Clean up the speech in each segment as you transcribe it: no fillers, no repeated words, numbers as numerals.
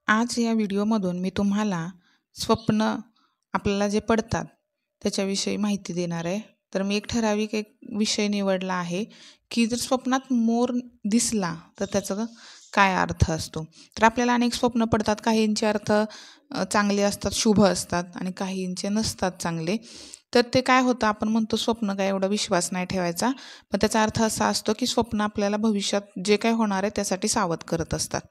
आज या व्हिडिओमधून मी तुम्हाला स्वप्न आपल्याला जे पडतात त्याच्याविषयी माहिती देणार आहे. तर मी एक ठराविक विषय निवडला आहे की जर स्वप्नात मोर दिसला तर त्याचा काय अर्थ असतो. तर आपल्याला अनेक स्वप्न पडतात. काहींचे अर्थ चांगले असतात, शुभ असतात आणि काहींचे नसतात चांगले. तर ते काय होतं, आपण म्हणतो स्वप्न काय एवढा विश्वास नाही ठेवायचा, पण त्याचा अर्थ असा असतो की स्वप्न आपल्याला भविष्यात जे काय होणार आहे त्यासाठी सावध करत असतात.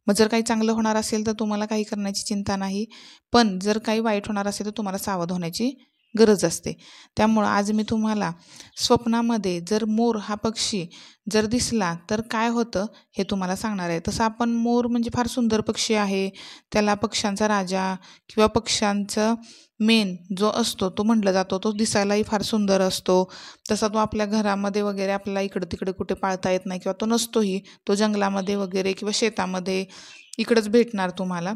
मग जर काही चांगलं होणार असेल तर तुम्हाला काही करण्याची चिंता नाही, पण जर काही वाईट होणार असेल तर तुम्हाला सावध होण्याची गरज असते. त्यामुळं आज मी तुम्हाला स्वप्नामध्ये जर मोर हा पक्षी जर दिसला तर काय होतं हे तुम्हाला सांगणार आहे. तसं आपण मोर म्हणजे फार सुंदर पक्षी आहे, त्याला पक्ष्यांचा राजा किंवा पक्ष्यांचं मेन जो असतो तो म्हटलं जातो. तो दिसायलाही फार सुंदर असतो. तसा तो आपल्या घरामध्ये वगैरे आपल्याला इकडं तिकडे कुठे पाळता येत नाही किंवा तो नसतोही. तो जंगलामध्ये वगैरे किंवा शेतामध्ये इकडंच भेटणार तुम्हाला.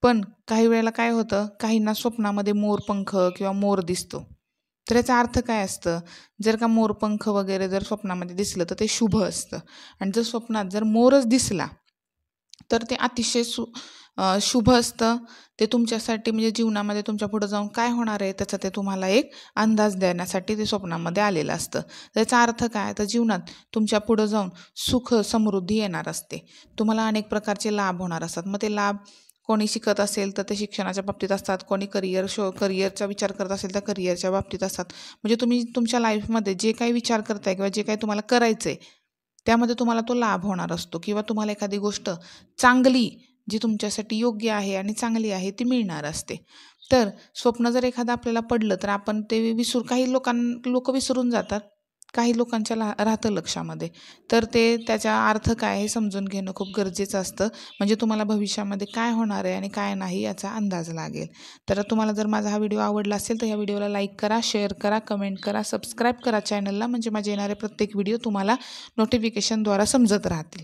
पण काही वेळेला काय होतं, काहींना स्वप्नामध्ये मोरपंख किंवा मोर दिसतो. तर याचा अर्थ काय असतं, जर का मोरपंख वगैरे जर स्वप्नामध्ये दिसलं तर ते शुभ असतं. आणि जर स्वप्नात जर मोरच दिसला तर ते अतिशय शुभ असतं. ते तुमच्यासाठी म्हणजे जीवनामध्ये तुमच्या पुढं जाऊन काय होणार आहे त्याचा ते तुम्हाला एक अंदाज देण्यासाठी ते स्वप्नामध्ये आलेलं असतं. त्याचा अर्थ काय, तर जीवनात तुमच्या पुढं जाऊन सुख समृद्धी येणार असते. तुम्हाला अनेक प्रकारचे लाभ होणार असतात. मग ते लाभ कोणी शिकत असेल तर ते शिक्षणाच्या बाबतीत असतात, कोणी करिअरचा विचार करत असेल तर करिअरच्या बाबतीत असतात. म्हणजे तुम्ही तुमच्या लाईफमध्ये जे काही विचार करताय किंवा जे काही तुम्हाला करायचं आहे त्यामध्ये तुम्हाला तो लाभ होणार असतो किंवा तुम्हाला एखादी गोष्ट चांगली जी तुमच्यासाठी योग्य आहे आणि चांगली आहे ती मिळणार असते. तर स्वप्न जर एखादं आपल्याला पडलं तर आपण ते काही लोक विसरून जातात, काही लोकांच्या राहतं लक्षामध्ये. तर ते त्याचा अर्थ काय हे समजून घेणं खूप गरजेचं असतं. म्हणजे तुम्हाला भविष्यामध्ये काय होणार आहे आणि काय नाही याचा अंदाज लागेल. तर तुम्हाला जर माझा हा व्हिडिओ आवडला असेल तर या व्हिडिओला लाईक करा, शेअर करा, कमेंट करा, सबस्क्राईब करा चॅनलला, म्हणजे माझे येणारे प्रत्येक व्हिडिओ तुम्हाला नोटिफिकेशनद्वारा समजत राहतील.